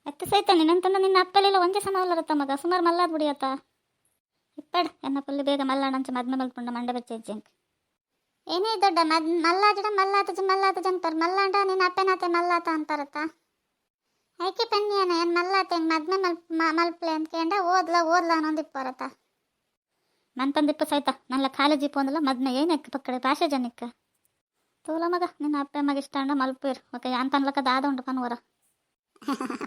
ಎತ್ತ ಸೈತ ನಿನ್ನಂತಂದ ನಿನ್ನ ಅಪ್ಪಲೆಲ್ಲ ಒಂದೇ ಸಮ ಅಲ್ಲರತ್ತ ಮಗ ಸುಮಾರು ಮಲ್ಲಾದ್ ಬಿಡಿಯತ್ತ ಇಪ್ಪಡ್ ಎನ್ನ ಪುಲ್ಲಿ ಬೇಗ ಮಲ್ಲಾಡಂಚ ಮದ್ನ ಮಲ್ಪುಂಡ ಮಂಡ ಬೆಚ್ಚೆಂಕ್ ಏನೇ ದೊಡ್ಡ ಮಲ್ಲಾಜಡ ಮಲ್ಲಾತ ಅಂತಾರೆ ಮಲ್ಲಾಂಡ ನಿನ್ನ ಅಪ್ಪನಾತೆ ಮಲ್ಲಾತ ಅಂತಾರತ್ತ ಐಕೆ ಪೆಣ್ಣಿಯನ ಏನು ಮಲ್ಲಾತೆ ಮದ್ನ ಮಲ್ಪ್ಲೆ ಅಂತ ಕೇಂಡ ಓದ್ಲ ಅನ್ನೊಂದಿಪ್ಪರತ್ತ ಮನ್ಪಂದಿಪ್ಪ ಸೈತ ನನ್ನ ಕಾಲೇಜ್ ಇಪ್ಪೊಂದಲ್ಲ ಮದ್ನ ಏನಕ್ಕೆ ಪಕ್ಕಡೆ ಭಾಷೆ ಜನಕ್ಕೆ ತೋಲ ಮಗ ನಿನ್ನ ಅಪ್ಪ ಮಗ ಇಷ್ಟ ಅಂಡ ಮಲ್ಪೇರು ಓಕೆ ಅಂತ ಅನ್ಲಕ್ಕ ದಾದ ಉಂಟು ಪನ್ವರ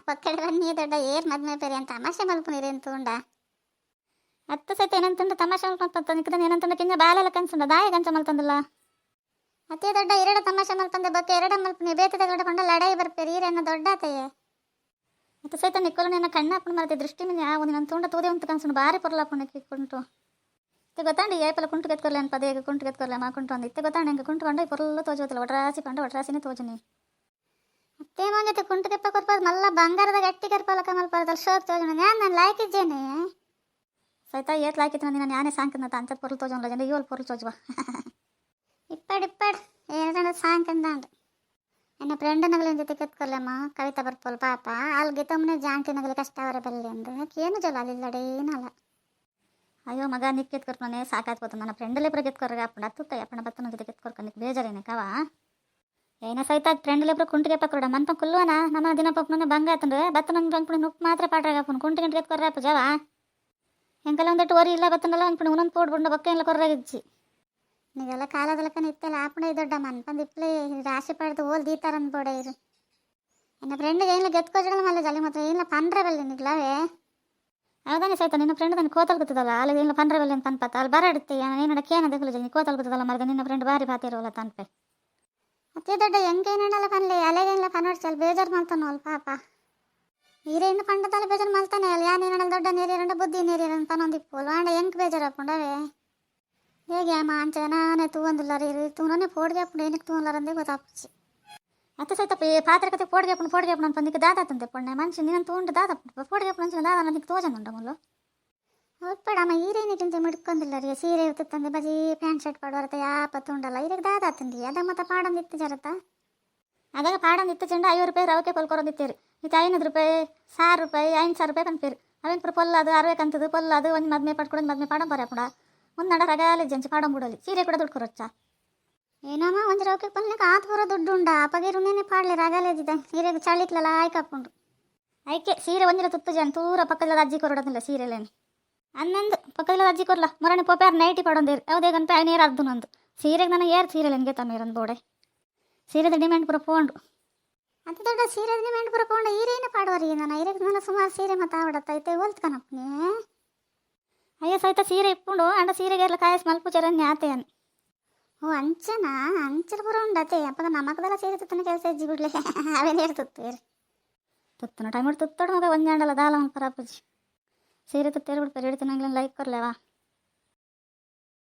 ಪಕ್ಕಡೆ ಬನ್ನಿ ದೊಡ್ಡ ಏರ್ ಮದ್ಮೆ ಪೇರಿ ಅಂತ ತಮಾಷೆ ಮಲ್ಪುನಿರಿ ಅಂತ ಉಂಡ ಅತ್ತ ಸೈತ ಏನಂತಂದ ತಮಾಷೆ ಮಲ್ಪಂತ ನಿಕ್ಕದ ಏನಂತಂದ ಕಿಂಜ ಬಾಲೆಲ್ಲ ಕನ್ಸಂಡ ದಾಯ ಕಂಚ ಮಲ್ತಂದಿಲ್ಲ ಅತ್ತೆ ದೊಡ್ಡ ಎರಡು ತಮಾಷೆ ಮಲ್ಪಂದೆ ಬೊಕ್ಕ ಎರಡು ಮಲ್ಪನಿ ಬೇತದ ಗಡಕೊಂಡ ಲಡಾಯಿ ಬರ್ಪೇರಿ ಈರೇನ ದೊಡ್ಡ ಆತೆಯೇ ಅತ್ತ ಸೈತ ನಿಕ್ಕಲು ನಿನ್ನ ಕಣ್ಣಾಪಣ ಮರತೆ ದೃಷ್ಟಿ ಮೇಲೆ ಯಾವ ನಿನ್ನ ತುಂಡ ತೂದೆ ಅಂತ ಕನ್ಸಂಡು ಭಾರಿ ಪೊರ್ಲಾಪಣಕ್ಕೆ ಕುಂಟು ಇತ್ತೆ ಗೊತ್ತಾಂಡಿ ಏಪಲ ಕುಂಟು ಕೆತ್ಕೊರ್ಲೆ ಅನ್ ಪದೇ ಕುಂಟು ಕೆತ್ಕೊರ್ಲೆ ಮಾಕುಂಟು ಅಂದ ಇತ್ತೆ ಗೊತ್ತಾಂಡಿ ಹೆಂಗೆ ಕುಂಟುಕೊಂಡ ಪೊರ್ಲು ತೋಜೋತಿಲ್ಲ ಒಟ್ರಾಸಿ ಪಂಡ ಒಟ್ರಾಸಿನೇ ತೋಜನಿ ಅತ್ತೇ ಮಂಗತೆ ಕುಂಟು ಕೆಪ್ಪ ಕೊರ್ಪದ ಮಲ್ಲ ಬಂಗಾರದ ಗಟ್ಟಿ ಕರ್ಪಲಕ ಮಲ್ಪರದಲ್ಲಿ ಶೋಕ್ ತೋಜನ ನಾನು ಲಾಯ್ಕಿದ್ದೇನೆ ಸೈತ ಏತ್ ಲಾಯ್ಕಿತ್ತು ನಾನು ಯಾನೇ ಸಾಂಕಂದ ಅಂತ ಪೊರ್ಲು ತೋಜಲ್ಲ ಜನ ಇವಳು ಪೊರ್ಲು ತೋಜುವ ಇಪ್ಪಡ್ ಏನ ಸಾಂಕಂದಾಂಡ್ ಎನ್ನ ಫ್ರೆಂಡ್ ನಗಲಿನ ಜೊತೆ ಕೆತ್ಕೊಲ್ಲಮ್ಮ ಕವಿತಾ ಬರ್ಪೋಲ್ ಪಾಪ ಅಲ್ಲಿಗೆ ತಮ್ಮನೆ ಜಾಂಟಿ ನಗಲಿ ಕಷ್ಟ ಅವರ ಬೆಲ್ಲಿ ಅಂದ್ರೆ ಏನು ಜಲ ಅಲ್ಲಿಲ್ಲಡೆ ಏನಲ್ಲ ಅಯ್ಯೋ ಮಗ ನಿಕ್ ಕೆತ್ಕೊರ್ಕೊನೆ ಸಾಕಾಗ್ಬೋದು ನನ್ನ ಫ್ರೆಂಡಲ್ಲೇ ಬರ ಕೆತ್ಕೊರ್ಗ ಅಪ್ಪಣ ಹತ್ತುತ್ತ ಅಪ್ಪಣ ಬತ್ತನ ಜೊತೆ ಕೆತ್ಕೊರ್ಕೊನಿಕ್ ಬೇಜಾರೇನೆ ಕವ ಏನ ಸೈತ ಫ್ರೆಂಡಲ್ಲೇ ಬರ ಕುಂಟಿಗೆ ಪಕ್ಕೊಡ ಮನ್ಪ ಕುಲ್ಲುವನ ನಮ್ಮ ದಿನ ಪಪ್ಪನ ಬಂಗ ಆತಂದ್ರೆ ಬತ್ತನ ಬಂಕ್ಪುಣ ನುಪ್ಪು ಮಾತ್ರ ಪಾಟ್ರಾಗಪ್ಪನ ಕುಂಟಿ ಗಂಟೆ ಕೆತ್ಕೊರ್ರಪ್ಪ ಜವ ಹೆಂಗೆಲ್ಲ ಒಂದಟ್ಟು ಓರಿ ಇಲ್ಲ ಬತ್ತನಲ್ಲ ಅಂದ್ಬಿಟ್ಟು ಒಂದೊಂದು ಪೋಡ್ಬಿಟ್ಟು ಬೊಕ್ಕ ಎಲ್ಲ ಕೊರ್ರಾಗಿಚ್ಚಿ ನೀವೆಲ್ಲ ಕಾಲದಲ್ಲಕ ನಿತ್ತೆಲ್ಲ ಆಪಣ ದೊಡ್ಡ ಮನ್ಪಂದು ಇಪ್ಪಲೇ ರಾಶಿ ಪಡೆದು ಓಲ್ ದೀತಾರಂದು ಬೋಡ ಇರು ನನ್ನ ಫ್ರೆಂಡ್ಗೆ ಏನಿಲ್ಲ ಗೆತ್ಕೋಜಗಳ ಮಲ್ಲ ಜಲಿ ಮಾತ್ರ ಏನಿಲ್ಲ ಪಂಡ್ರೆ ಬಲ್ಲಿ ನಿಗ್ಲವೇ ಹೌದಾನೆ ಸೈತ ನಿನ್ನ ಫ್ರೆಂಡ್ ನಾನು ಕೋತಲ್ ಗೊತ್ತದಲ್ಲ ಅಲ್ಲಿ ಏನಿಲ್ಲ ಪಂಡ್ರೆ ಬಲ್ಲಿ ಅಂತ ಅನ್ಪತ್ತ ಅಲ್ಲಿ ಬರಾಡುತ್ತೆ ಏನು ನಡಕ್ಕೆ ಏನದ ನೀನು ಕೋತಲ್ ಗೊತ್ತದಲ್ಲ ಮರ್ಗ ನಿನ್ನ ಫ್ರೆಂಡ್ ಬಾರಿ ಬಾತಿರೋಲ್ಲ ತನ್ಪೆ ಅತ್ತೆ ದೊಡ್ಡ ಹೆಂಗೇನಲ್ಲ ಪನ್ಲೆ ಅಲೆಗೇನಿಲ್ಲ ಪನ್ನೋಡ್ಸಲ್ ಬೇಜಾರು ಮಾಡ್ತಾನೋ ಅಲ್ಲ ಪಾಪ ನೀರೇನು ಪಂಡದಲ್ಲ ಬೇಜಾರು ಮಾಡ್ತಾನೆ ಅಲ್ಲ ಯಾನೇನಲ್ಲ ದೊಡ್ಡ ನೀರೇರಂಡ ಬುದ್ಧಿ ನೀರೇರಂತ ಪನ್ನೊಂದಿಪ್ಪು ವಾಂಡ ಹೆಂಗೆ ಬೇಜಾರಪ್ಪುಂಡವೇ ಹೇಗೆ ಅಮ್ಮ ಅಂಚೆ ನಾನೇ ತೂವಂದಿಲ್ಲ ರೀ ತೂನೇ ಪೋಡ್ಗೆ ಹಾಕೊಂಡು ಏನಕ್ಕೆ ತೂವಲ್ಲರಂದೇ ಗೊತ್ತಾಪ್ಸಿ ಅತ್ತ ಸೈತ ಪಾತ್ರೆ ಕತೆ ಪೋಡ್ಗೆ ಹಾಕೊಂಡು ಅಂತ ನಿಕ್ಕೆ ದಾದಾತಂತೆ ಪೊಣ್ಣೆ ಮನುಷ್ಯ ನೀನು ತಗೊಂಡು ದಾದ ಪೋಡ್ಗೆ ಹಾಕೊಂಡು ದಾದ ನನಗೆ ತೋಜನುಂಡ ಮುಲ್ಲು ಒಪ್ಪಡಮ್ಮ ಈರೇನಿಕ್ಕಿಂತ ಮಿಡ್ಕೊಂಡಿಲ್ಲ ರೀ ಸೀರೆ ತಂದೆ ಬಜಿ ಪ್ಯಾಂಟ್ ಶರ್ಟ್ ಪಾಡೋರತ ಯಾಪತ್ತು ಉಂಡಲ್ಲ ಇದಕ್ಕೆ ದಾದಾತಂದಿ ಅದ ಮತ್ತೆ ಪಾಡೊಂದಿತ್ತು ಜರತ ಅದಾಗ ಪಾಡೊಂದಿತ್ತು ಚೆಂಡ 50 ರೂಪಾಯಿ ರವಕೆ ಕೊಲ್ಕೊರೋದಿತ್ತೀರಿ ಇದು 500 ರೂಪಾಯಿ 1000 ರೂಪಾಯಿ 500 ರೂಪಾಯಿ ಕಂಪೇರಿ ಅವೇನು ಪುರ ಪೊಲ್ಲದು 60 ಕಂತದ್ದು ಪೊಲ್ಲದು ಒಂದು ಮದ್ಮೆ ಪಡ್ಕೊಡೋದು ಮದ್ಮೆ ಪಾಡಂ ಬರ ಕೂಡ ಮುಂದಡ ರಗಾಲೆ ಜಂಚಿ ಪಾಡಂ ಬಿಡಲಿ ಸೀರೆ ಕೂಡ ದುಡ್ಡು ಕೊರೊಚ್ಚ ಏನಮ್ಮ ಒಂದು ರವಕೆ ಪಲ್ನಕ್ಕೆ ಆತ ಬರೋ ದುಡ್ಡು ಉಂಡ ಅಪ್ಪಗಿರುನೇನೆ ಪಾಡ್ಲಿ ರಗಾಲೇದಿದ್ದ ಸೀರೆಗೆ ಚಳಿಕ್ಲಲ್ಲ ಆಯ್ಕಪ್ಪುಂಡು ಆಯ್ಕೆ ಸೀರೆ ಒಂದಿನ ತುತ್ತು ಜನ ತೂರ ಪಕ್ಕದ ಅಜ್ಜಿ ಕೊರಡೋದಿಲ್ಲ ಸೀರೆಲೇನೆ ಅನ್ನೊಂದು ಪಕ್ಕದ ಅಜ್ಜಿ ಕೊರಲ್ಲ ಮೊರನೆ ಪೋಪ್ಯಾರ ನೈಟಿ ಪಡೊಂದೇರು ಯಾವುದೇ ಗಂಟೆ ಐನೇರು ಅರ್ದು ನಂದು ಸೀರೆಗೆ ನಾನು ಏರ್ ಸೀರೆಲೇನ್ಗೆ ತಮ್ಮಿರಂದು ಬೋಡೆ ಸೀರೆದ ಡಿಮ್ಯಾಂಡ್ ಪುರ ಪೋಂಡು ಅಂತ ದೊಡ್ಡ ಸೀರೆದ ಡಿಮ್ಯಾಂಡ್ ಪುರ ಪೋಂಡ ಈರೇನು ಪಾಡುವರಿ ನಾನು ಐರಕ್ಕೆ ನನ್ನ ಸುಮಾರು ಸೀರೆ ಮತ್ತೆ ಆವಡತ್ತೈತೆ ಹೋಲ್ತ್ಕನಪ್ಪನೇ ಅಯ್ಯೋ ಸಹಿತ ಸೀರೆ ಇಪ್ಪುಂಡು ಅಂಡ ಸೀರೆಗೆಲ್ಲ ಕಾಯಸ್ ಮಲ್ಪುಚರನ್ನೇ ಆತೆ ಅನ್ ಓ ಅಂಚನಾ ಅಂಚಲ ಪುರ ಉಂಡತೆ ಅಪ್ಪಗ ನಮಕದೆಲ್ಲ ಸೀರೆ ತುತ್ತನ ಕೆಲಸ ಇಜ್ಜಿ ಬಿಡ್ಲೆ ಅವೇನು ತುತ್ತೇರು ತುತ್ತನ ಟೈಮ್ ತುತ್ತೋಡು ಮಗ ಒಂಜಾಂಡಲ್ಲ ದಾಲ ಪರಾಪಜಿ ಸೀರೆ ತುತ್ತೇರು ಬಿಡ್ತಾರೆ ಹಿಡಿತು ನಂಗೆ ಲೈಕ್ ಕೊರ್ಲೇವಾ